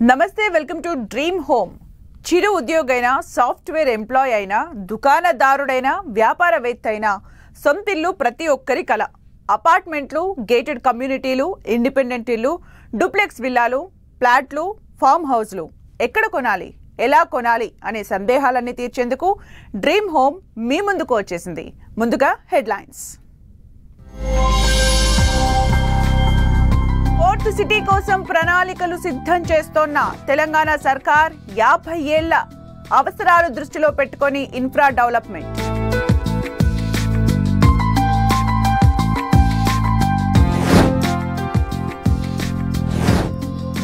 నమస్తే welcome to dream home. చిరు ఉద్యోగైనా, సాఫ్ట్వేర్ ఎంప్లాయ్ అయినా, దుకాణదారుడైనా, వ్యాపారవేత్త అయినా సొంతిల్లు ప్రతి ఒక్కరి కల. అపార్ట్మెంట్లు, గేటెడ్ కమ్యూనిటీలు, ఇండిపెండెంట్ ఇల్లు, డూప్లెక్స్ విల్లాలు, ఫ్లాట్లు, ఫామ్ హౌస్లు ఎక్కడ కొనాలి, ఎలా కొనాలి అనే సందేహాలన్నీ తీర్చేందుకు డ్రీమ్ హోమ్ మీ ముందుకు వచ్చేసింది. ముందుగా హెడ్లైన్స్. ఫోర్త్ సిటీ కోసం ప్రణాళికలు సిద్ధం చేస్తోన్న తెలంగాణ సర్కార్ 50 ఏళ్ల అవసరాలు దృష్టిలో పెట్టుకొని ఇన్ఫ్రా డెవలప్మెంట్.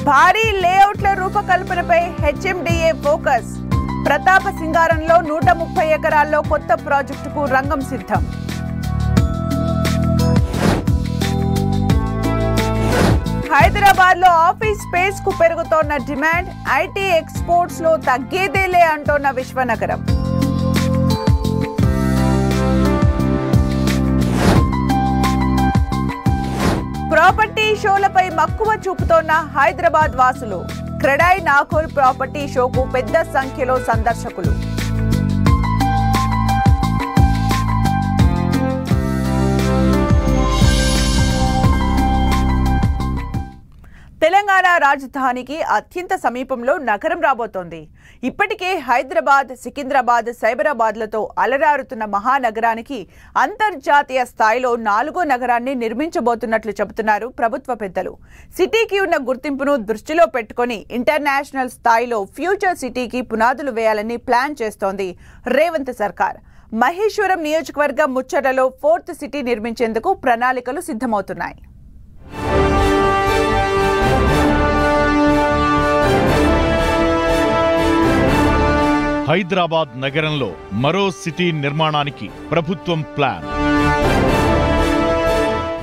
భారీ లేఅవుట్ల రూపకల్పనపై హెచ్ఎండిఏ ఫోకస్. ప్రతాప సింగారంలో 130 ఎకరాల్లో కొత్త ప్రాజెక్టుకు రంగం సిద్ధం. హైదరాబాద్ లో ఆఫీస్ స్పేస్ కు పెరుగుతోన్న డిమాండ్. ఐటీ ఎక్స్పోర్ట్స్ లో తగ్గేదేలే అంటోన్న విశ్వనగరం. ప్రాపర్టీ షోలపై మక్కువ చూపుతోన్న హైదరాబాద్ వాసులు. క్రెడాయి నాగోల్ ప్రాపర్టీ షోకు పెద్ద సంఖ్యలో సందర్శకులు. తెలంగాణ రాజధానికి అత్యంత సమీపంలో నగరం రాబోతోంది. ఇప్పటికే హైదరాబాద్, సికింద్రాబాద్, సైబరాబాద్లతో అలరారుతున్న మహానగరానికి అంతర్జాతీయ స్థాయిలో 4వ నగరాన్ని నిర్మించబోతున్నట్లు చెబుతున్నారు ప్రభుత్వ పెద్దలు. సిటీకి ఉన్న గుర్తింపును దృష్టిలో పెట్టుకుని ఇంటర్నేషనల్ స్థాయిలో ఫ్యూచర్ సిటీకి పునాదులు వేయాలని ప్లాన్ చేస్తోంది రేవంత్ సర్కార్. మహేశ్వరం నియోజకవర్గం ముచ్చటలో ఫోర్త్ సిటీ నిర్మించేందుకు ప్రణాళికలు సిద్ధమవుతున్నాయి. హైదరాబాద్ నగరంలో మరో సిటీ నిర్మాణానికి ప్రభుత్వం ప్లాన్.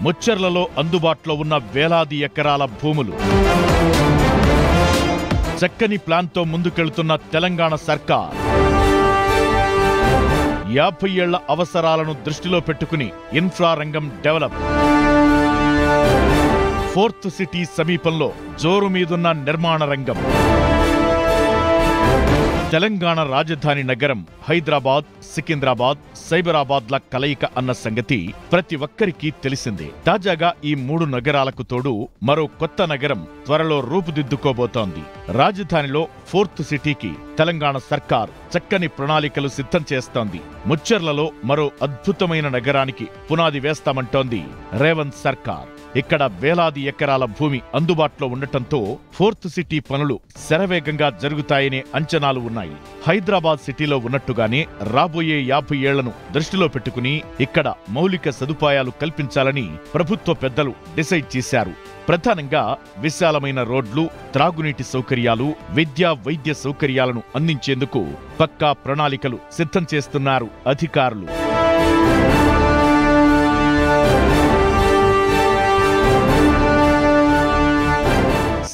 ముచ్చర్లలో అందుబాటులో ఉన్న వేలాది ఎకరాల భూములు. చక్కని ప్లాన్తో ముందుకెళ్తున్న తెలంగాణ సర్కార్ 50 ఏళ్ల అవసరాలను దృష్టిలో పెట్టుకుని ఇన్ఫ్రా రంగం డెవలప్. ఫోర్త్ సిటీ సమీపంలో జోరు మీదున్న నిర్మాణ రంగం. తెలంగాణ రాజధాని నగరం హైదరాబాద్, సికింద్రాబాద్, సైబరాబాద్ల కలయిక అన్న సంగతి ప్రతి ఒక్కరికీ తెలిసిందే. తాజాగా ఈ 3 నగరాలకు తోడు మరో కొత్త నగరం త్వరలో రూపుదిద్దుకోబోతోంది. రాజధానిలో ఫోర్త్ సిటీకి తెలంగాణ సర్కార్ చక్కని ప్రణాళికలు సిద్ధం చేస్తోంది. ముచ్చర్లలో మరో అద్భుతమైన నగరానికి పునాది వేస్తామంటోంది రేవంత్ సర్కార్. ఇక్కడ వేలాది ఎకరాల భూమి అందుబాటులో ఉండటంతో ఫోర్త్ సిటీ పనులు శరవేగంగా జరుగుతాయనే అంచనాలు ఉన్నాయి. హైదరాబాద్ సిటీలో ఉన్నట్టుగానే రాబోయే 50 ఏళ్లను దృష్టిలో పెట్టుకుని ఇక్కడ మౌలిక సదుపాయాలు కల్పించాలని ప్రభుత్వ పెద్దలు డిసైడ్ చేశారు. ప్రధానంగా విశాలమైన రోడ్లు, త్రాగునీటి సౌకర్యాలు, విద్యా, వైద్య సౌకర్యాలను అందించేందుకు పక్కా ప్రణాళికలు సిద్ధం చేస్తున్నారు అధికారులు.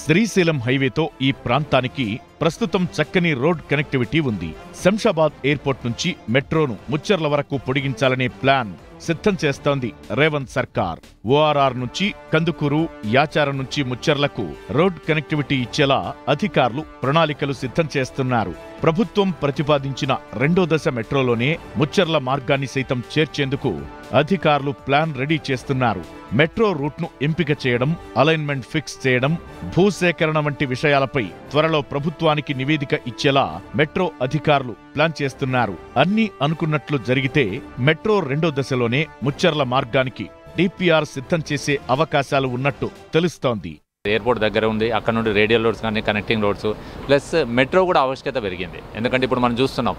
శ్రీశైలం హైవేతో ఈ ప్రాంతానికి ప్రస్తుతం చక్కని రోడ్ కనెక్టివిటీ ఉంది. శంషాబాద్ ఎయిర్పోర్ట్ నుంచి మెట్రోను ముచ్చర్ల వరకు పొడిగించాలనే ప్లాన్ సిద్ధం చేస్తోంది రేవంత్ సర్కార్. ఓఆర్ఆర్ నుంచి కందుకూరు, యాచారం నుంచి ముచ్చర్లకు రోడ్ కనెక్టివిటీ ఇచ్చేలా అధికారులు ప్రణాళికలు సిద్ధం చేస్తున్నారు. ప్రభుత్వం ప్రతిపాదించిన 2వ దశ మెట్రోలోనే ముచ్చర్ల మార్గాన్ని సైతం చేర్చేందుకు అధికారులు ప్లాన్ రెడీ చేస్తున్నారు. మెట్రో రూట్ను ఎంపిక చేయడం, అలైన్మెంట్ ఫిక్స్ చేయడం, భూసేకరణ వంటి విషయాలపై త్వరలో ప్రభుత్వానికి నివేదిక ఇచ్చేలా మెట్రో అధికారులు ప్లాన్ చేస్తున్నారు. అన్నీ అనుకున్నట్లు జరిగితే మెట్రో 2వ దశలోనే ముచ్చర్ల మార్గానికి డిపిఆర్ సిద్ధం చేసే అవకాశాలు ఉన్నట్టు తెలుస్తోంది. ఎయిర్పోర్ట్ దగ్గర ఉంది, అక్కడ నుండి రేడియల్ రోడ్స్ కానీ కనెక్టింగ్ రోడ్స్ ప్లస్ మెట్రో కూడా ఆవశ్యకత పెరిగింది. ఎందుకంటే ఇప్పుడు మనం చూస్తున్నాం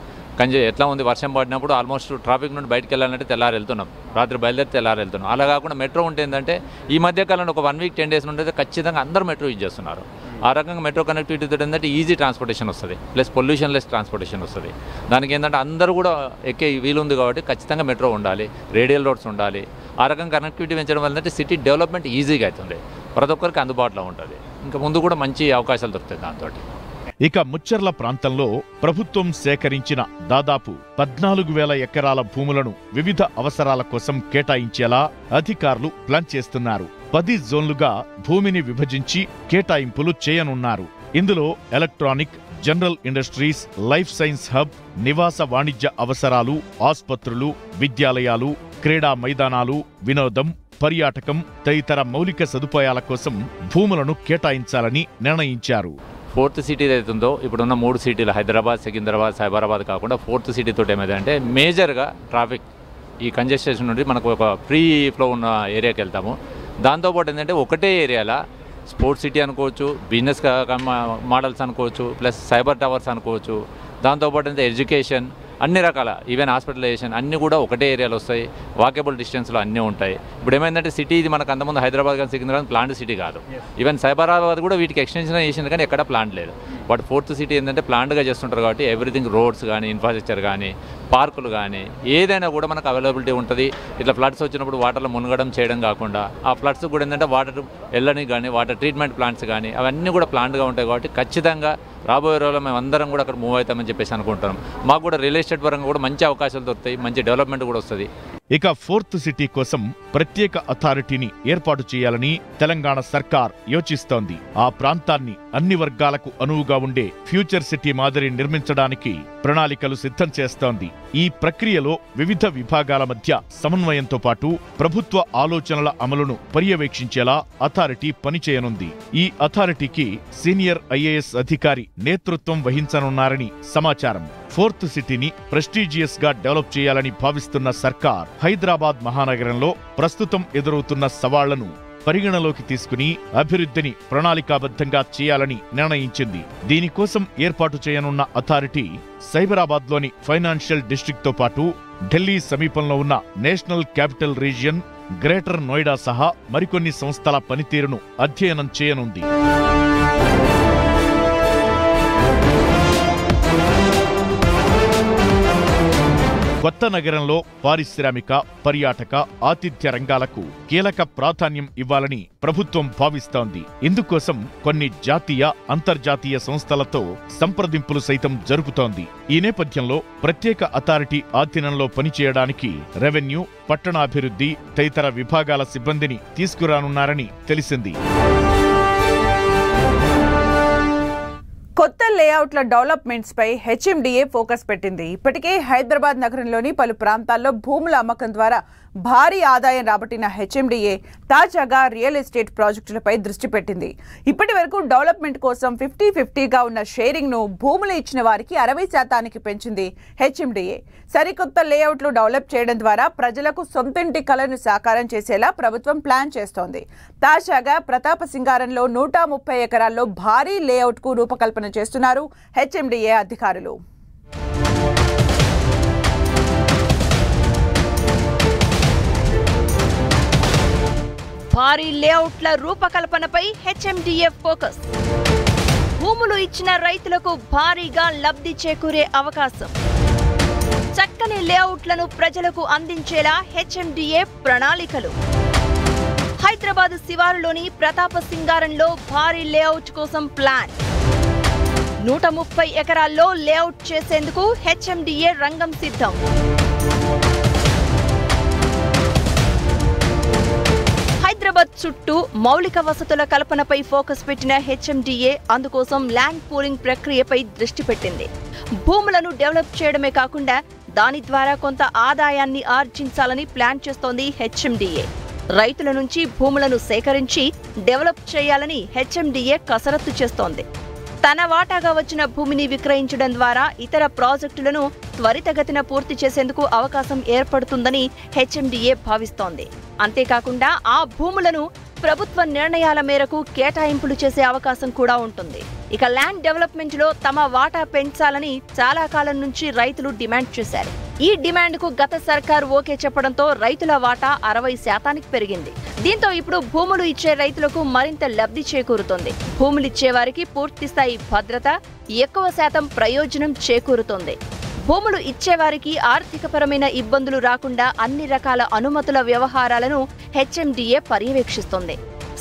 ఎట్లా ఉంది, వర్షం పడినప్పుడు ఆల్మోస్ట్ ట్రాఫిక్ నుండి బయటకు వెళ్ళాలంటే తెల్లారి వెళ్తున్నాం, రాత్రి బయలుదేరి తెల్లారి వెళ్తున్నాం. అలా కాకుండా మెట్రో ఉంటే ఏంటంటే ఈ మధ్య కాలంలో ఒక 1 వీక్ 10 డేస్ నుండి ఖచ్చితంగా అందరూ మెట్రో యూజ్ చేస్తున్నారు. ఆ రకంగా మెట్రో కనెక్టివిటీతో ఏంటంటే ఈజీ ట్రాన్స్పోర్టేషన్ వస్తుంది, ప్లస్ పొల్యూషన్ లెస్ ట్రాన్స్పోర్టేషన్ వస్తుంది. దానికి ఏంటంటే అందరూ కూడా ఎక్కే వీలుంది కాబట్టి ఖచ్చితంగా మెట్రో ఉండాలి, రేడియల్ రోడ్స్ ఉండాలి. ఆ రకంగా కనెక్టివిటీ పెంచడం వల్ల సిటీ డెవలప్మెంట్ ఈజీగా అవుతుంది, ప్రతి ఒక్కరికి అందుబాటులో ఉంటుంది. ఇంకా ముందు కూడా మంచి అవకాశాలు దొరుకుతాయి దాంతో. ఇక ముచ్చర్ల ప్రాంతంలో ప్రభుత్వం సేకరించిన దాదాపు 14,000 ఎకరాల భూములను వివిధ అవసరాల కోసం కేటాయించేలా అధికారులు ప్లాన్ చేస్తున్నారు. 10 జోన్లుగా భూమిని విభజించి కేటాయింపులు చేయనున్నారు. ఇందులో electronic, general industries, life science hub, నివాస వాణిజ్య అవసరాలు, ఆస్పత్రులు, విద్యాలయాలు, క్రీడా మైదానాలు, వినోదం, పర్యాటకం తదితర మౌలిక సదుపాయాల కోసం భూములను కేటాయించాలని నిర్ణయించారు. ఫోర్త్ సిటీ ఏదైతుందో ఇప్పుడున్న 3 సిటీలు హైదరాబాద్, సికింద్రాబాద్, సైబరాబాద్ కాకుండా ఫోర్త్ సిటీ తోటి ఏమైందంటే మేజర్గా ట్రాఫిక్ ఈ కంజెస్టేషన్ నుండి మనకు ఒక ఫ్రీ ఫ్లో ఉన్న ఏరియాకి వెళ్తాము. దాంతోపాటు ఏంటంటే ఒకటే ఏరియాలో స్పోర్ట్స్ సిటీ అనుకోవచ్చు, బిజినెస్ మోడల్స్ అనుకోవచ్చు, ప్లస్ సైబర్ టవర్స్ అనుకోవచ్చు, దాంతోపాటు అంటే ఎడ్యుకేషన్, అన్ని రకాల ఈవెన్ హాస్పిటలైజేషన్ అన్నీ కూడా ఒకటే ఏరియాలో వస్తాయి. వాకేబుల్ డిస్టెన్స్లో అన్నీ ఉంటాయి. ఇప్పుడు ఏమైందంటే సిటీ ఇది మనకు అంతకుముందు హైదరాబాద్ కానీ సికింద్రాబాద్ ప్లాంట్ సిటీ కాదు. ఈవెన్ సైబరాబాద్ కూడా వీటికి ఎక్స్టెన్షన్ చేసింది కానీ ఎక్కడ ప్లాంట్ లేదు. బట్ ఫోర్త్ సిటీ ఏంటంటే ప్లాంట్గా చేస్తుంటారు కాబట్టి ఎవ్రీథింగ్ రోడ్స్ కానీ, ఇన్ఫ్రాస్ట్రక్చర్ కానీ, పార్కులు కానీ ఏదైనా కూడా మనకు అవైలబిలిటీ ఉంటుంది. ఇట్లా ఫ్లడ్స్ వచ్చినప్పుడు వాటర్లో మునగడం చేయడం కాకుండా ఆ ఫ్లడ్స్ కూడా ఏంటంటే వాటర్ వెళ్ళని కానీ, వాటర్ ట్రీట్మెంట్ ప్లాంట్స్ కానీ అవన్నీ కూడా ప్లాంట్గా ఉంటాయి. కాబట్టి ఖచ్చితంగా రాబోయే రోజుల్లో మేము అందరం కూడా అక్కడ మూవ్ అవుతామని చెప్పేసి అనుకుంటున్నాం. మాకు కూడా రియల్ ఎస్టేట్ పరంగా కూడా మంచి అవకాశాలు దొరుకుతాయి, మంచి డెవలప్మెంట్ కూడా వస్తుంది. ఇక ఫోర్త్ సిటీ కోసం ప్రత్యేక అథారిటీని ఏర్పాటు చేయాలని తెలంగాణ సర్కార్ యోచిస్తోంది. ఆ ప్రాంతాన్ని అన్ని వర్గాలకు అనువుగా ఉండే ఫ్యూచర్ సిటీ మాదిరి నిర్మించడానికి ప్రణాళికలు సిద్ధం చేస్తోంది. ఈ ప్రక్రియలో వివిధ విభాగాల మధ్య సమన్వయంతో పాటు ప్రభుత్వ ఆలోచనల అమలును పర్యవేక్షించేలా అథారిటీ పనిచేయనుంది. ఈ అథారిటీకి సీనియర్ ఐఏఎస్ అధికారి నేతృత్వం వహించనున్నారని సమాచారం. ఫోర్త్ సిటీని ప్రెస్టీజియస్ గా డెవలప్ చేయాలని భావిస్తున్న సర్కార్ హైదరాబాద్ మహానగరంలో ప్రస్తుతం ఎదురవుతున్న సవాళ్లను పరిగణలోకి తీసుకుని అభివృద్ధిని ప్రణాళికాబద్ధంగా చేయాలని నిర్ణయించింది. దీనికోసం ఏర్పాటు చేయనున్న అథారిటీ సైబరాబాద్లోని ఫైనాన్షియల్ డిస్ట్రిక్ట్ తో పాటు ఢిల్లీ సమీపంలో ఉన్న national capital region, greater Noida సహా మరికొన్ని సంస్థల పనితీరును అధ్యయనం చేయనుంది. కొత్త నగరంలో పారిశ్రామిక, పర్యాటక, ఆతిథ్య రంగాలకు కీలక ప్రాధాన్యం ఇవ్వాలని ప్రభుత్వం భావిస్తోంది. ఇందుకోసం కొన్ని జాతీయ, అంతర్జాతీయ సంస్థలతో సంప్రదింపులు సైతం జరుపుతోంది. ఈ నేపథ్యంలో ప్రత్యేక అథారిటీ ఆధీనంలో పనిచేయడానికి రెవెన్యూ, పట్టణాభివృద్ధి తదితర విభాగాల సిబ్బందిని తీసుకురానున్నారని తెలిసింది. కొత్త లేఅవుట్ల డెవలప్మెంట్స్ పై హెచ్ఎండిఏ ఫోకస్ పెట్టింది. ఇప్పటికే హైదరాబాద్ నగరంలోని పలు ప్రాంతాల్లో భూముల అమ్మకం ద్వారా భారీ ఆదాయం రాబట్టిన హెచ్ఎండిఏ తాజాగా రియల్ ఎస్టేట్ ప్రాజెక్టులపై దృష్టి పెట్టింది. ఇప్పటి వరకు డెవలప్మెంట్ కోసం 50-50గా ఉన్న షేరింగ్ ను భూములు ఇచ్చిన వారికి 60% పెంచింది హెచ్ఎండిఏ. సరికొత్త లేఅవుట్లు డెవలప్ చేయడం ద్వారా ప్రజలకు సొంతింటి కలను సాకారం చేసేలా ప్రభుత్వం ప్లాన్ చేస్తోంది. తాజాగా ప్రతాప సింగారంలో 130 ఎకరాల్లో భారీ లేఅవుట్ కు రూపకల్పన చేస్తున్నారు హెచ్ఎండిఏ అధికారులు. భారీ లేఅవుట్ల రూపకల్పనపై హెచ్ఎండిఏ ఫోకస్. భూములు ఇచ్చిన రైతులకు భారీగా లబ్ధి చేకూరే అవకాశం. చక్కని లేఅవుట్లను ప్రజలకు అందించేలా హెచ్ఎండిఏ ప్రణాళికలు. హైదరాబాద్ శివారులోని ప్రతాప సింగారంలో భారీ లేఅవుట్ కోసం ప్లాన్. 130 ఎకరాల్లో లేఅవుట్ చేసేందుకు హెచ్ఎండిఏ రంగం సిద్ధం. హైదరాబాద్ చుట్టూ మౌలిక వసతుల కల్పనపై ఫోకస్ పెట్టిన హెచ్ఎండిఏ అందుకోసం ల్యాండ్ పూలింగ్ ప్రక్రియపై దృష్టి పెట్టింది. భూములను డెవలప్ చేయడమే కాకుండా దాని ద్వారా కొంత ఆదాయాన్ని ఆర్జించాలని ప్లాన్ చేస్తోంది హెచ్ఎండిఏ. రైతుల నుంచి భూములను సేకరించి డెవలప్ చేయాలని హెచ్ఎండిఏ కసరత్తు చేస్తోంది. తన వాటాగా వచ్చిన భూమిని విక్రయించడం ద్వారా ఇతర ప్రాజెక్టులను త్వరితగతిన పూర్తి చేసేందుకు అవకాశం ఏర్పడుతుందని హెచ్ఎండిఏ భావిస్తోంది. అంతేకాకుండా ఆ భూములను ప్రభుత్వ నిర్ణయాల మేరకు కేటాయింపులు చేసే అవకాశం కూడా ఉంటుంది. ఇక ల్యాండ్ డెవలప్మెంట్ లో తమ వాటా పెంచాలని చాలా కాలం నుంచి రైతులు డిమాండ్ చేశారు. ఈ డిమాండ్ కు గత సర్కారు ఓకే చెప్పడంతో రైతుల వాటా 60% పెరిగింది. దీంతో ఇప్పుడు భూములు ఇచ్చే రైతులకు మరింత లబ్ధి చేకూరుతోంది. భూములిచ్చే వారికి పూర్తి స్థాయి భద్రత, ఎక్కువ శాతం ప్రయోజనం చేకూరుతోంది. భూములు ఇచ్చేవారికి ఆర్థికపరమైన ఇబ్బందులు రాకుండా అన్ని రకాల అనుమతుల వ్యవహారాలను హెచ్ఎండిఏ పర్యవేక్షిస్తోంది.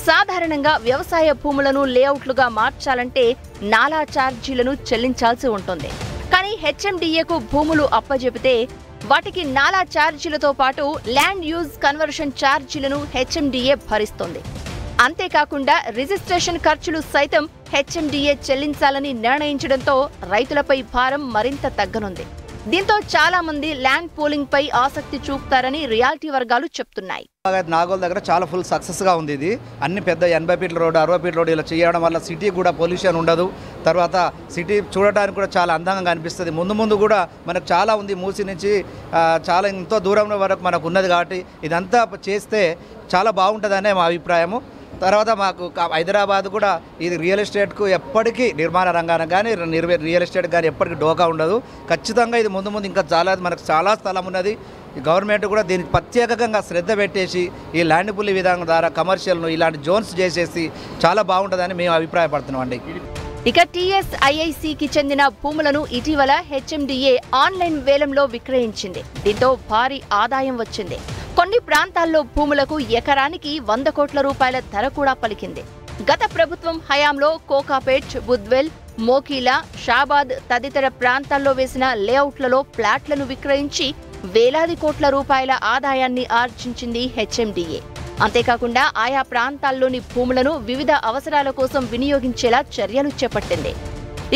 సాధారణంగా వ్యవసాయ భూములను లేఅవుట్లుగా మార్చాలంటే నాలా ఛార్జీలను చెల్లించాల్సి ఉంటుంది. కానీ హెచ్ఎండిఏకు భూములు అప్పజెపితే వాటికి నాలా ఛార్జీలతో పాటు ల్యాండ్ యూజ్ కన్వర్షన్ ఛార్జీలను హెచ్ఎండిఏ భరిస్తుంది. అంతేకాకుండా రిజిస్ట్రేషన్ ఖర్చులు సైతం హెచ్ఎండిఏ చెల్లించాలని నిర్ణయించడంతో రైతులపై భారం మరింత తగ్గనుంది. దీంతో చాలా మంది ల్యాండ్ పూలింగ్ పై ఆసక్తి చూపుతారని రియాలిటీ వర్గాలు చెప్తున్నాయి. నాగోల్ దగ్గర చాలా ఫుల్ సక్సెస్గా ఉంది. ఇది అన్ని పెద్ద 80 ఫీట్ల రోడ్డు 60 ఫీట్ల రోడ్డు ఇలా చేయడం వల్ల సిటీ కూడా పొల్యూషన్ ఉండదు. తర్వాత సిటీ చూడడానికి కూడా చాలా అందంగా కనిపిస్తుంది. ముందు కూడా మనకు చాలా ఉంది. మూసి నుంచి చాలా ఎంతో దూరం వరకు మనకు ఉన్నది కాబట్టి ఇదంతా చేస్తే చాలా బాగుంటుందనే మా అభిప్రాయము. తర్వాత మాకు హైదరాబాద్ కూడా ఇది రియల్ ఎస్టేట్కు ఎప్పటికీ నిర్మాణ రంగానికి కానీ రియల్ ఎస్టేట్ కానీ ఎప్పటికీ డోకా ఉండదు. ఖచ్చితంగా ఇది ముందు ఇంకా మనకు చాలా స్థలం ఉన్నది. గవర్నమెంట్ కూడా దీనికి ప్రత్యేకంగా శ్రద్ధ పెట్టేసి ఈ ల్యాండ్ పూలింగ్ విధానం ద్వారా కమర్షియల్ను ఇలాంటి జోన్స్ చేసేసి చాలా బాగుంటుందని మేము అభిప్రాయపడుతున్నాం అండి. ఇక టీఎస్ఐఐసికి చెందిన భూములను ఇటీవల హెచ్ఎండిఏ ఆన్లైన్ వేలంలో విక్రయించింది. దీంతో భారీ ఆదాయం వచ్చింది. కొన్ని ప్రాంతాల్లో భూములకు ఎకరానికి 100 కోట్ల రూపాయల ధర కూడా పలికింది. గత ప్రభుత్వం హయాంలో కోకాపేట్, బుద్వెల్, మోకీలా, షాబాద్ తదితర ప్రాంతాల్లో వేసిన లేఅవుట్లలో ప్లాట్లను విక్రయించి వేలాది కోట్ల రూపాయల ఆదాయాన్ని ఆర్జించింది హెచ్ఎండిఏ. అంతేకాకుండా ఆయా ప్రాంతాల్లోని భూములను వివిధ అవసరాల కోసం వినియోగించేలా చర్యలు చేపట్టింది.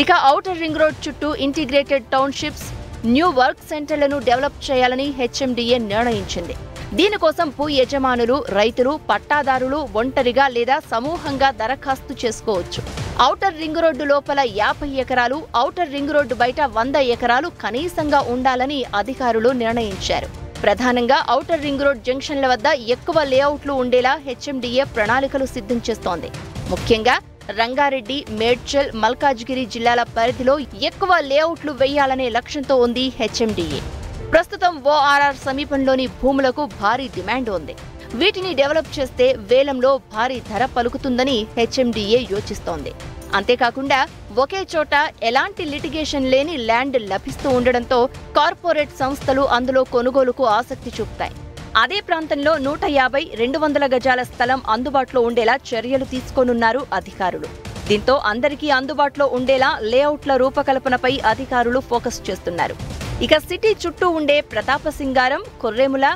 ఇక ఔటర్ రింగ్ రోడ్ చుట్టూ ఇంటిగ్రేటెడ్ టౌన్షిప్స్, న్యూ వర్క్ సెంటర్లను డెవలప్ చేయాలని హెచ్ఎండిఏ నిర్ణయించింది. దీనికోసం భూ యజమానులు, రైతులు, పట్టాదారులు ఒంటరిగా లేదా సమూహంగా దరఖాస్తు చేసుకోవచ్చు. ఔటర్ రింగ్ రోడ్డు లోపల 50 ఎకరాలు, ఔటర్ రింగ్ రోడ్డు బయట 100 ఎకరాలు కనీసంగా ఉండాలని అధికారులు నిర్ణయించారు. ప్రధానంగా ఔటర్ రింగ్ రోడ్ జంక్షన్ల వద్ద ఎక్కువ లేఅవుట్లు ఉండేలా హెచ్ఎండిఏ ప్రణాళికలు సిద్ధం చేస్తోంది. ముఖ్యంగా రంగారెడ్డి, మేడ్చల్, మల్కాజ్గిరి జిల్లాల పరిధిలో ఎక్కువ లేఅవుట్లు వేయాలనే లక్ష్యంతో ఉంది హెచ్ఎండిఏ. ప్రస్తుతం ఓఆర్ఆర్ సమీపంలోని భూములకు భారీ డిమాండ్ ఉంది. వీటిని డెవలప్ చేస్తే వేలంలో భారీ ధర పలుకుతుందని హెచ్ఎండిఏ యోచిస్తోంది. అంతేకాకుండా ఒకే చోట ఎలాంటి లిటిగేషన్ లేని ల్యాండ్ లభిస్తూ ఉండడంతో కార్పొరేట్ సంస్థలు అందులో కొనుగోలుకు ఆసక్తి చూపుతాయి. అదే ప్రాంతంలో 150-200 గజాల స్థలం అందుబాటులో ఉండేలా చర్యలు తీసుకోనున్నారు అధికారులు. దీంతో అందరికీ అందుబాటులో ఉండేలా లేఅవుట్ల రూపకల్పనపై అధికారులు ఫోకస్ చేస్తున్నారు. ఇక సిటీ చుట్టూ ఉండే ప్రతాపసింగారం, కొర్రెముల,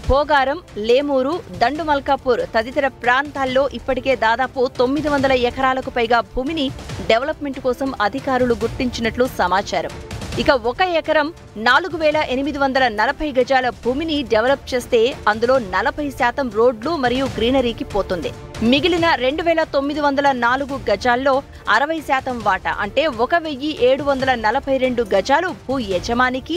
భోగారం, లేమూరు, దండుమల్కాపూర్ తదితర ప్రాంతాల్లో ఇప్పటికే దాదాపు 900 ఎకరాలకు పైగా భూమిని డెవలప్మెంట్ కోసం అధికారులు గుర్తించినట్లు సమాచారం. ఇక 1 ఎకరం 4840 గజాల భూమిని డెవలప్ చేస్తే అందులో 40% రోడ్లు మరియు గ్రీనరీకి పోతుంది. మిగిలిన 2904 గజాల్లో 60% వాటా అంటే 1742 గజాలు భూ యజమానికి,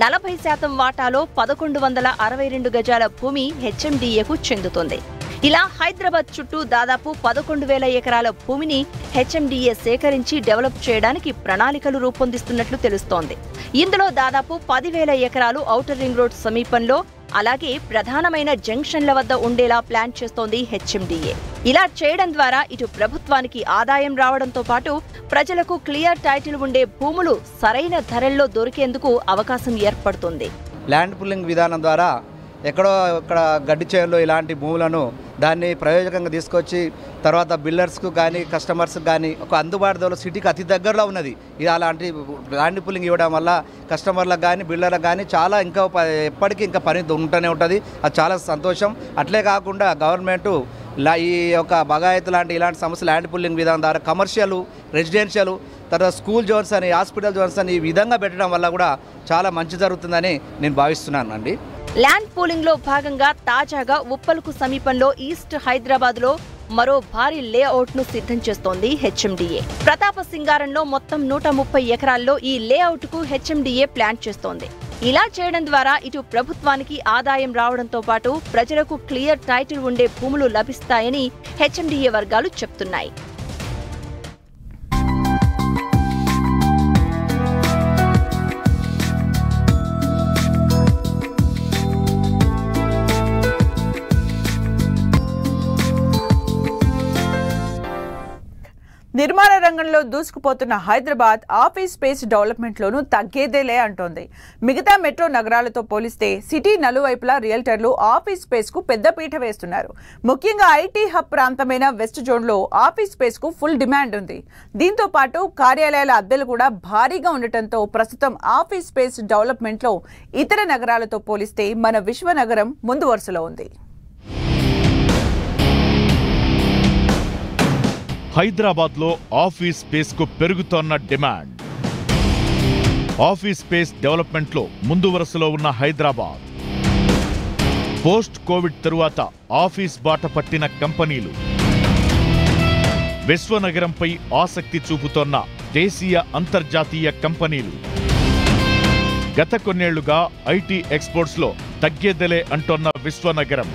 40% వాటాలో 1162 గజాల భూమి హెచ్ఎండిఏకు చెందుతుంది. ఇలా హైదరాబాద్ చుట్టూ దాదాపు 11,000 ఎకరాల భూమిని హెచ్ఎండిఏ సేకరించి డెవలప్ చేయడానికి ప్రణాళికలు రూపొందిస్తున్నట్లు తెలుస్తోంది. ఇందులో దాదాపు 10,000 ఎకరాలు ఔటర్ రింగ్ రోడ్ సమీపంలో, అలాగే ప్రధానమైన జంక్షన్ల వద్ద ఉండేలా ప్లాన్ చేస్తోంది హెచ్ఎండిఏ. ఇలా చేయడం ద్వారా ఇటు ప్రభుత్వానికి ఆదాయం రావడంతో పాటు ప్రజలకు క్లియర్ టైటిల్ ఉండే భూములు సరైన ధరల్లో దొరికేందుకు అవకాశం ఏర్పడుతుంది. ల్యాండ్ పూలింగ్ విధానం ద్వారా ఎక్కడో ఇక్కడ గడ్డి చేనులో ఇలాంటి భూములను దాన్ని ప్రయోజకంగా తీసుకొచ్చి తర్వాత బిల్డర్స్కు కానీ కస్టమర్స్కి కానీ ఒక అందుబాటు ధరలో సిటీకి అతి దగ్గరలో ఉన్నది. ఇది అలాంటి ల్యాండ్ పూలింగ్ ఇవ్వడం వల్ల కస్టమర్లకు కానీ బిల్డర్లకు కానీ చాలా ఇంకా ఎప్పటికీ ఇంకా పని ఉంటూనే ఉంటుంది. అది చాలా సంతోషం. అట్లే కాకుండా గవర్నమెంటు ఈ యొక్క బగాయత్ ఇలాంటి సమస్య ల్యాండ్ పూలింగ్ విధానం ద్వారా కమర్షియల్, రెసిడెన్షియల్, తర్వాత స్కూల్ జోన్స్ అని, హాస్పిటల్ జోన్స్ అని ఈ విధంగా పెట్టడం వల్ల కూడా చాలా మంచి జరుగుతుందని నేను భావిస్తున్నాను అండి. ల్యాండ్ పూలింగ్ లో భాగంగా తాజాగా ఉప్పల్కు సమీపంలో ఈస్ట్ హైదరాబాద్ లో మరో భారీ లేఅవుట్ ను సిద్ధం చేస్తోంది హెచ్ఎండిఏ. ప్రతాపసింగారంలో మొత్తం 130 ఎకరాల్లో ఈ లేఅవుట్ కు హెచ్ఎండిఏ ప్లాన్ చేస్తోంది. ఇలా చేయడం ద్వారా ఇటు ప్రభుత్వానికి ఆదాయం రావడంతో పాటు ప్రజలకు క్లియర్ టైటిల్ ఉండే భూములు లభిస్తాయని హెచ్ఎండిఏ వర్గాలు చెప్తున్నాయి. నిర్మాణ రంగంలో దూసుకుపోతున్న హైదరాబాద్ ఆఫీస్ స్పేస్ డెవలప్మెంట్లోనూ తగ్గేదేలే అంటోంది. మిగతా మెట్రో నగరాలతో పోలిస్తే సిటీ నలువైపులా రియల్టర్లు ఆఫీస్ స్పేస్కు పెద్దపీట వేస్తున్నారు. ముఖ్యంగా ఐటీ హబ్ ప్రాంతమైన వెస్ట్ జోన్లో ఆఫీస్ స్పేస్కు ఫుల్ డిమాండ్ ఉంది. దీంతో పాటు కార్యాలయాల అద్దెలు కూడా భారీగా ఉండటంతో ప్రస్తుతం ఆఫీస్ స్పేస్ డెవలప్మెంట్లో ఇతర నగరాలతో పోలిస్తే మన విశ్వనగరం ముందు వరుసలో ఉంది. హైదరాబాద్లో ఆఫీస్ స్పేస్కు పెరుగుతోన్న డిమాండ్. ఆఫీస్ స్పేస్ డెవలప్మెంట్లో ముందు వరుసలో ఉన్న హైదరాబాద్. పోస్ట్ కోవిడ్ తరువాత ఆఫీస్ బాట పట్టిన కంపెనీలు. విశ్వనగరంపై ఆసక్తి చూపుతోన్న దేశీయ అంతర్జాతీయ కంపెనీలు. గత కొన్నేళ్లుగా ఐటీ ఎక్స్పోర్ట్స్లో తగ్గేదలే అంటోన్న విశ్వనగరం.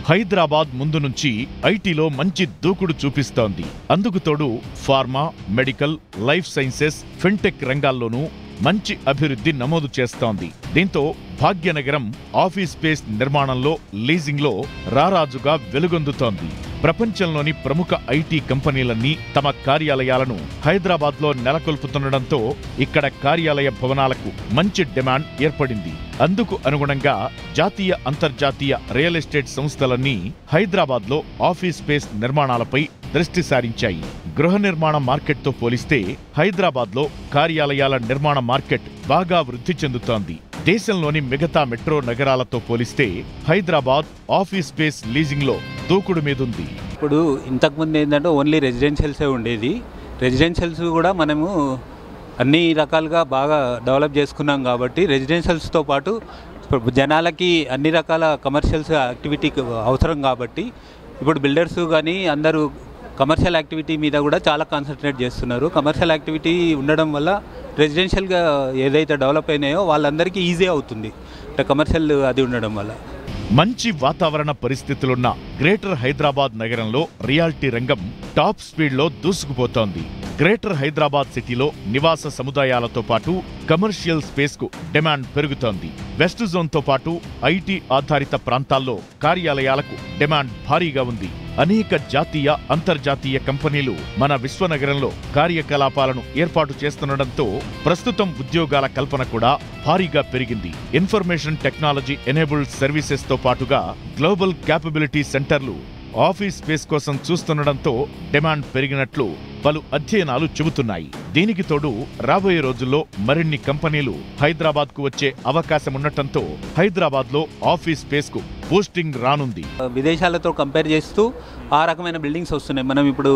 హైదరాబాద్ ముందు నుంచి ఐటీలో మంచి దూకుడు చూపిస్తోంది. అందుకు తోడు pharma, medical, life sciences, fintech రంగాల్లోనూ మంచి అభివృద్ధి నమోదు చేస్తోంది. దీంతో భాగ్యనగరం ఆఫీస్ స్పేస్ నిర్మాణంలో, లీజింగ్లో రారాజుగా వెలుగొందుతోంది. ప్రపంచంలోని ప్రముఖ ఐటీ కంపెనీలన్నీ తమ కార్యాలయాలను హైదరాబాద్లో నెలకొల్పుతుండటంతో ఇక్కడ కార్యాలయ భవనాలకు మంచి డిమాండ్ ఏర్పడింది. అందుకు అనుగుణంగా జాతీయ, అంతర్జాతీయ రియల్ ఎస్టేట్ సంస్థలన్నీ హైదరాబాద్లో ఆఫీస్ స్పేస్ నిర్మాణాలపై దృష్టి సారించాయి. గృహ నిర్మాణ మార్కెట్తో పోలిస్తే హైదరాబాద్లో కార్యాలయాల నిర్మాణ మార్కెట్ బాగా వృద్ధి చెందుతోంది. దేశంలోని మిగతా మెట్రో నగరాలతో పోలిస్తే హైదరాబాద్ ఆఫీస్ స్పేస్ లీజింగ్లో దూకుడు మీదుంది. ఇప్పుడు ఇంతకుముందు ఏంటంటే ఓన్లీ రెసిడెన్షియల్సే ఉండేది. రెసిడెన్షియల్స్ కూడా మనము అన్ని రకాలుగా బాగా డెవలప్ చేసుకున్నాం కాబట్టి రెసిడెన్షియల్స్తో పాటు జనాలకి అన్ని రకాల కమర్షియల్స్ యాక్టివిటీ అవసరం కాబట్టి ఇప్పుడు బిల్డర్స్ కానీ అందరూ కమర్షియల్ యాక్టివిటీ మీద కూడా చాలా కాన్సన్ట్రేట్ చేస్తున్నారు. కమర్షియల్ యాక్టివిటీ ఉండడం వల్ల రెసిడెన్షియల్గా ఏదైతే డెవలప్ అయినాయో వాళ్ళందరికీ ఈజీ అవుతుంది అంటే కమర్షియల్ అది ఉండడం వల్ల. మంచి వాతావరణ పరిస్థితులున్న గ్రేటర్ హైదరాబాద్ నగరంలో రియాల్టీ రంగం టాప్ స్పీడ్లో దూసుకుపోతోంది. గ్రేటర్ హైదరాబాద్ సిటీలో నివాస సముదాయాలతో పాటు కమర్షియల్ స్పేస్కు డిమాండ్ పెరుగుతోంది. వెస్ట్ జోన్తో పాటు ఐటీ ఆధారిత ప్రాంతాల్లో కార్యాలయాలకు డిమాండ్ భారీగా ఉంది. అనేక జాతీయ, అంతర్జాతీయ కంపెనీలు మన విశ్వనగరంలో కార్యకలాపాలను ఏర్పాటు చేస్తుండటంతో ప్రస్తుతం ఉద్యోగాల కల్పన కూడా భారీగా పెరిగింది. ఇన్ఫర్మేషన్ టెక్నాలజీ ఎనేబుల్డ్ సర్వీసెస్తో పాటుగా గ్లోబల్ క్యాపబిలిటీ సెంటర్లు ఆఫీస్ స్పేస్ కోసం చూస్తుండటంతో డిమాండ్ పెరిగినట్లు పలు అధ్యయనాలు చెబుతున్నాయి. దీనికి తోడు రాబోయే రోజుల్లో మరిన్ని కంపెనీలు హైదరాబాద్కు వచ్చే అవకాశముండటంతో హైదరాబాద్లో ఆఫీస్ స్పేస్కు బూస్టింగ్ రానుంది. విదేశాలతో కంపేర్ చేస్తూ ఆ రకమైన బిల్డింగ్స్ వస్తున్నాయి. మనం ఇప్పుడు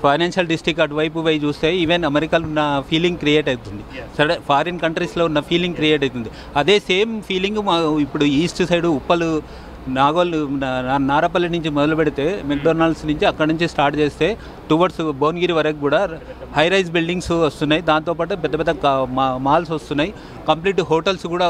ఫైనాన్షియల్ డిస్ట్రిక్ట్ అటువైపు పోయి చూస్తే ఈవెన్ అమెరికాలో ఉన్న ఫీలింగ్ క్రియేట్ అవుతుంది. సరే, ఫారిన్ కంట్రీస్లో ఉన్న ఫీలింగ్ క్రియేట్ అవుతుంది. అదే సేమ్ ఫీలింగ్ ఇప్పుడు ఈస్ట్ సైడ్ ఉప్పలు, నాగోలు, నారపల్లి నుంచి మొదలు పెడితే మెక్డొనాల్డ్స్ నుంచి అక్కడ నుంచి స్టార్ట్ చేస్తే టువర్డ్స్ భువనగిరి వరకు కూడా హై రైజ్ బిల్డింగ్స్ వస్తున్నాయి. దాంతోపాటు పెద్ద పెద్ద మాల్స్ వస్తున్నాయి. కంప్లీట్ హోటల్స్ కూడా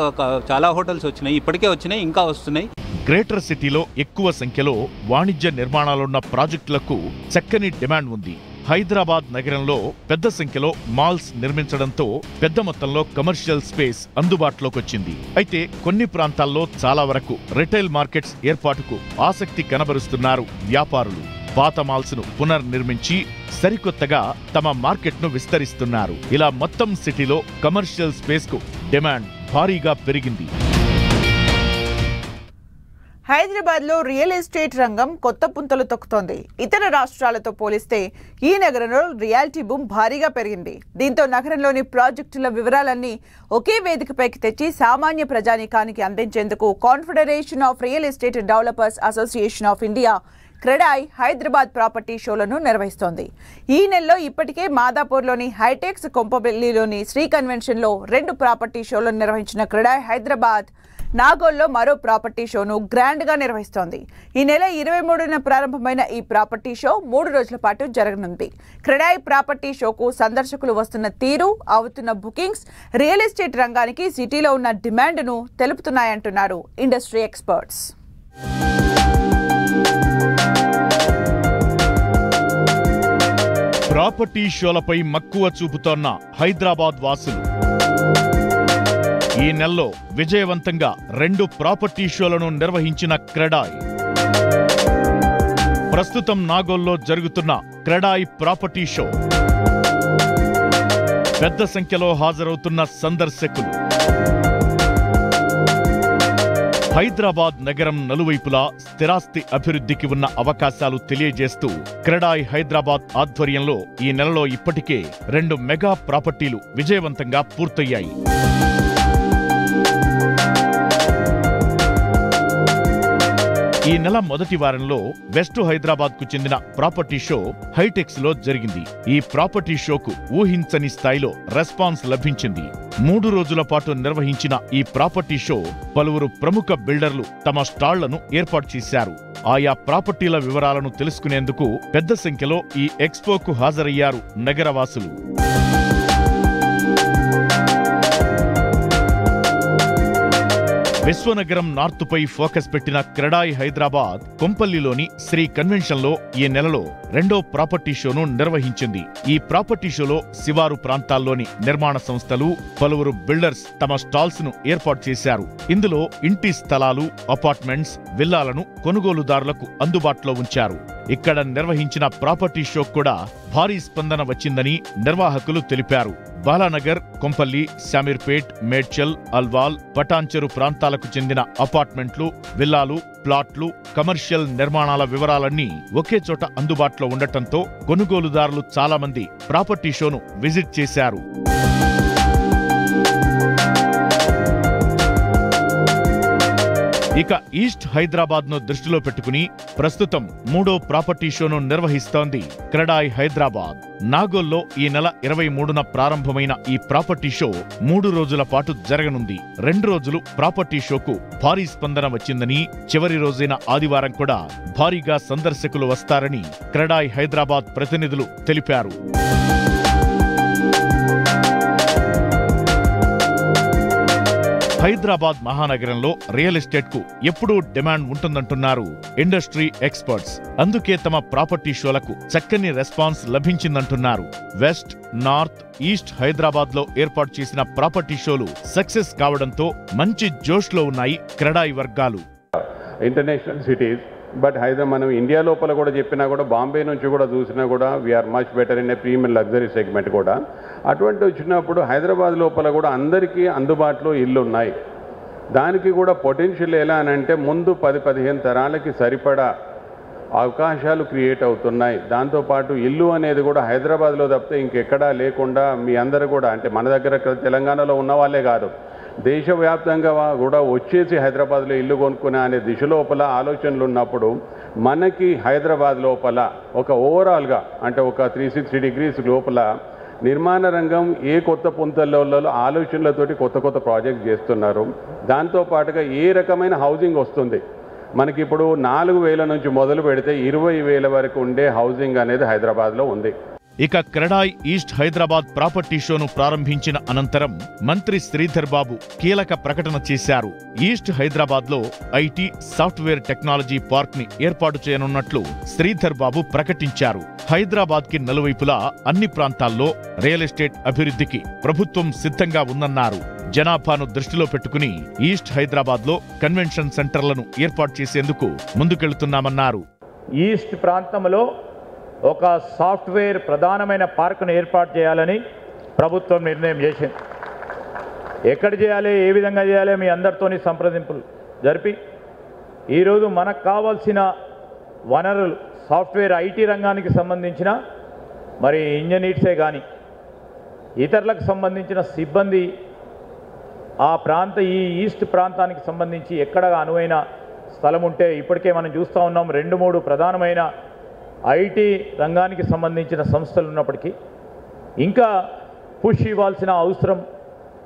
చాలా హోటల్స్ వచ్చినాయి, ఇప్పటికే వచ్చినాయి, ఇంకా వస్తున్నాయి. గ్రేటర్ సిటీలో ఎక్కువ సంఖ్యలో వాణిజ్య నిర్మాణాలున్న ప్రాజెక్టులకు చక్కని డిమాండ్ ఉంది. హైదరాబాద్ నగరంలో పెద్ద సంఖ్యలో మాల్స్ నిర్మించడంతో పెద్ద మొత్తంలో కమర్షియల్ స్పేస్ అందుబాటులోకొచ్చింది. అయితే కొన్ని ప్రాంతాల్లో చాలా వరకు రిటైల్ మార్కెట్స్ ఏర్పాటుకు ఆసక్తి కనబరుస్తున్నారు వ్యాపారులు. పాత మాల్స్ ను పునర్నిర్మించి సరికొత్తగా తమ మార్కెట్ను విస్తరిస్తున్నారు. ఇలా మొత్తం సిటీలో కమర్షియల్ స్పేస్ కు డిమాండ్ భారీగా పెరిగింది. హైదరాబాద్లో రియల్ ఎస్టేట్ రంగం కొత్త పుంతలు తొక్కుతోంది. ఇతర రాష్ట్రాలతో పోలిస్తే ఈ నగరంలో రియాలిటీ బూమ్ భారీగా పెరిగింది. దీంతో నగరంలోని ప్రాజెక్టుల వివరాలన్నీ ఒకే వేదికపైకి తెచ్చి సామాన్య ప్రజానీకానికి అందించేందుకు confederation of real estate developers association of India CREDAI Hyderabad property షోలను నిర్వహిస్తోంది. ఈ నెలలో ఇప్పటికే మాదాపూర్లోని హైటెక్స్, కొంపబెల్లిలోని శ్రీ కన్వెన్షన్లో 2 ప్రాపర్టీ షోలను నిర్వహించిన క్రెడాయ్ హైదరాబాద్ నాగోల్లో మరో ప్రాపర్టీ షోను గ్రాండ్గా నిర్వహిస్తోంది. ఈ నెల 23న ప్రారంభమైన ఈ ప్రాపర్టీ షో 3 రోజుల పాటు జరగనుంది. క్రెడాయ్ ప్రాపర్టీ షోకు సందర్శకులు వస్తున్న తీరు, అవుతున్న బుకింగ్స్ రియల్ ఎస్టేట్ రంగానికి సిటీలో ఉన్న డిమాండ్ను తెలుపుతున్నాయంటున్నారు ఇండస్ట్రీ ఎక్స్పర్ట్స్. ప్రాపర్టీ షోలపై మక్కువ చూపుతోన్న హైదరాబాద్ వాసులు ఈ నెలలో విజయవంతంగా 2 ప్రాపర్టీ షోలను నిర్వహించిన క్రెడాయ్. ప్రస్తుతం నాగోల్లో జరుగుతున్న క్రెడాయ్ ప్రాపర్టీ షో పెద్ద సంఖ్యలో హాజరవుతున్న సందర్శకులు. హైదరాబాద్ నగరం నలువైపులా స్థిరాస్తి అభివృద్ధికి ఉన్న అవకాశాలు తెలియజేస్తూ క్రెడాయ్ హైదరాబాద్ ఆధ్వర్యంలో ఈ నెలలో ఇప్పటికే 2 మెగా ప్రాపర్టీలు విజయవంతంగా పూర్తయ్యాయి. ఈ ఈ నెల మొదటి వారంలో వెస్ట్ హైదరాబాద్ కు చెందిన ప్రాపర్టీ షో హైటెక్స్ లో జరిగింది. ఈ ప్రాపర్టీ షోకు ఊహించని స్థాయిలో రెస్పాన్స్ లభించింది. 3 రోజుల పాటు నిర్వహించిన ఈ ప్రాపర్టీ షో పలువురు ప్రముఖ బిల్డర్లు తమ స్టాళ్లను ఏర్పాటు చేశారు. ఆయా ప్రాపర్టీల వివరాలను తెలుసుకునేందుకు పెద్ద సంఖ్యలో ఈ ఎక్స్పోకు హాజరయ్యారు నగరవాసులు. విశ్వనగరం నార్త్ పై ఫోకస్ పెట్టిన క్రెడాయి హైదరాబాద్ కొంపల్లిలోని శ్రీ కన్వెన్షన్ లో ఈ నెలలో 2వ ప్రాపర్టీ షోను నిర్వహించింది. ఈ ప్రాపర్టీ షోలో శివారు ప్రాంతాల్లోని నిర్మాణ సంస్థలు, పలువురు బిల్డర్స్ తమ స్టాల్స్ ను ఏర్పాటు చేశారు. ఇందులో ఇంటి స్థలాలు, అపార్ట్మెంట్స్, విల్లాలను కొనుగోలుదారులకు అందుబాటులో ఉంచారు. ఇక్కడ నిర్వహించిన ప్రాపర్టీ షో కూడా భారీ స్పందన వచ్చిందని నిర్వాహకులు తెలిపారు. బాలానగర్, కొంపల్లి, శామీర్పేట్, మేడ్చల్, అల్వాల్, పటాన్చెరు ప్రాంతాలకు చెందిన అపార్ట్మెంట్లు, విల్లాలు, ప్లాట్లు, కమర్షియల్ నిర్మాణాల వివరాలన్నీ ఒకే చోట అందుబాటులో ఉండటంతో కొనుగోలుదారులు చాలా మంది ప్రాపర్టీ షోను విజిట్ చేశారు. ఇక ఈస్ట్ హైదరాబాద్ ను దృష్టిలో పెట్టుకుని ప్రస్తుతం 3వ ప్రాపర్టీ షోను నిర్వహిస్తోంది క్రెడాయి హైదరాబాద్. నాగోల్లో ఈ నెల 23న ప్రారంభమైన ఈ ప్రాపర్టీ షో 3 రోజుల పాటు జరగనుంది. 2 రోజులు ప్రాపర్టీ షోకు భారీ స్పందన వచ్చిందని, చివరి రోజైన ఆదివారం కూడా భారీగా సందర్శకులు వస్తారని క్రెడాయి హైదరాబాద్ ప్రతినిధులు తెలిపారు. హైదరాబాద్ మహానగరంలో రియల్ ఎస్టేట్ కు ఎప్పుడూ డిమాండ్ ఉంటుందంటున్నారు ఇండస్ట్రీ ఎక్స్పర్ట్స్. అందుకే తమ ప్రాపర్టీ షోలకు చక్కని రెస్పాన్స్ లభించిందంటున్నారు. వెస్ట్, నార్త్, ఈస్ట్ హైదరాబాద్ లో ఏర్పాటు చేసిన ప్రాపర్టీ షోలు సక్సెస్ కావడంతో మంచి జోష్లో ఉన్నాయి క్రెడాయి వర్గాలు. ఇంటర్నేషనల్ సిటీస్ బట్ హైదరాబాద్ మనం ఇండియా లోపల కూడా చెప్పినా కూడా, బాంబే నుంచి కూడా చూసినా కూడా we're much better in a premium luxury segment కూడా. అటువంటి వచ్చినప్పుడు హైదరాబాద్ లోపల కూడా అందరికీ అందుబాటులో ఇల్లు ఉన్నాయి. దానికి కూడా పొటెన్షియల్ ఎలా అని అంటే ముందు 10-15 తరాలకి సరిపడా అవకాశాలు క్రియేట్ అవుతున్నాయి. దాంతోపాటు ఇల్లు అనేది కూడా హైదరాబాద్లో తప్పితే ఇంకెక్కడా లేకుండా మీ అందరూ కూడా, అంటే మన దగ్గర తెలంగాణలో ఉన్న వాళ్ళే కాదు, దేశవ్యాప్తంగా కూడా వచ్చేసి హైదరాబాద్లో ఇల్లు కొనుక్కునే అనే దిశ లోపల ఆలోచనలు ఉన్నప్పుడు మనకి హైదరాబాద్ లోపల ఒక ఓవరాల్గా అంటే ఒక 360 డిగ్రీస్ లోపల నిర్మాణ రంగం ఏ కొత్త పుంతల్లో ఆలోచనలతోటి కొత్త ప్రాజెక్ట్ చేస్తున్నారు. దాంతోపాటుగా ఏ రకమైన హౌసింగ్ వస్తుంది మనకి ఇప్పుడు 4,000 నుంచి మొదలు పెడితే 20,000 వరకు ఉండే హౌసింగ్ అనేది హైదరాబాద్లో ఉంది. ఇక క్రెడాయి ఈస్ట్ హైదరాబాద్ ప్రాపర్టీ షోను ప్రారంభించిన అనంతరం మంత్రి శ్రీధర్ బాబు కీలక ప్రకటన చేశారు. ఈస్ట్ హైదరాబాద్ లో ఐటీ, సాఫ్ట్వేర్ టెక్నాలజీ పార్క్ ని ఏర్పాటు చేయనున్నట్లు శ్రీధర్ బాబు ప్రకటించారు. హైదరాబాద్ కి నలువైపులా అన్ని ప్రాంతాల్లో రియల్ ఎస్టేట్ అభివృద్ధికి ప్రభుత్వం సిద్ధంగా ఉందన్నారు. జనాభాను దృష్టిలో పెట్టుకుని ఈస్ట్ హైదరాబాద్ లో కన్వెన్షన్ సెంటర్లను ఏర్పాటు చేసేందుకు ముందుకెళ్తున్నామన్నారు. ఈస్ట్ ప్రాంతంలో ఒక సాఫ్ట్వేర్ ప్రధానమైన పార్కును ఏర్పాటు చేయాలని ప్రభుత్వం నిర్ణయం చేసింది. ఎక్కడ చేయాలి, ఏ విధంగా చేయాలి, మీ అందరితోని సంప్రదింపులు జరిపి ఈరోజు మనకు కావాల్సిన వనరులు సాఫ్ట్వేర్ ఐటీ రంగానికి సంబంధించిన మరి ఇంజనీర్సే కానీ ఇతరులకు సంబంధించిన సిబ్బంది ఈ ఈస్ట్ ప్రాంతానికి సంబంధించి ఎక్కడ అనువైన స్థలం ఉంటే ఇప్పటికే మనం చూస్తూ ఉన్నాం. 2-3 ప్రధానమైన ఐటీ రంగానికి సంబంధించిన సంస్థలు ఉన్నప్పటికీ ఇంకా పుష్ ఇవ్వాల్సిన అవసరం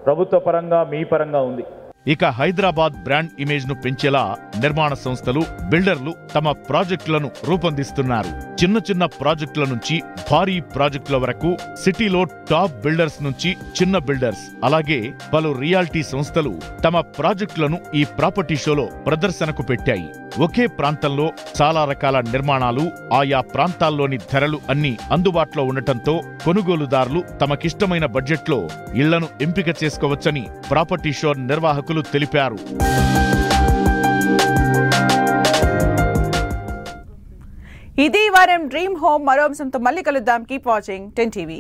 ప్రభుత్వ పరంగా, మీ పరంగా ఉంది. ఇక హైదరాబాద్ బ్రాండ్ ఇమేజ్ ను పెంచేలా నిర్మాణ సంస్థలు, బిల్డర్లు తమ ప్రాజెక్టులను రూపొందిస్తున్నారు. చిన్న ప్రాజెక్టుల నుంచి భారీ ప్రాజెక్టుల వరకు, సిటీలో టాప్ బిల్డర్స్ నుంచి చిన్న బిల్డర్స్, అలాగే పలు రియాలిటీ సంస్థలు తమ ప్రాజెక్టులను ఈ ప్రాపర్టీ షోలో ప్రదర్శనకు పెట్టాయి. ఒకే ప్రాంతంలో చాలా రకాల నిర్మాణాలు, ఆయా ప్రాంతాల్లోని ధరలు అన్నీ అందుబాటులో ఉండటంతో కొనుగోలుదారులు తమకిష్టమైన బడ్జెట్లో ఇళ్లను ఎంపిక చేసుకోవచ్చని ప్రాపర్టీ షో నిర్వాహకులు తెలిపారు. ఇది వారం డ్రీమ్ హోమ్. మరో అంశంతో మళ్ళీ కలుద్దాం. Keep watching 10 TV.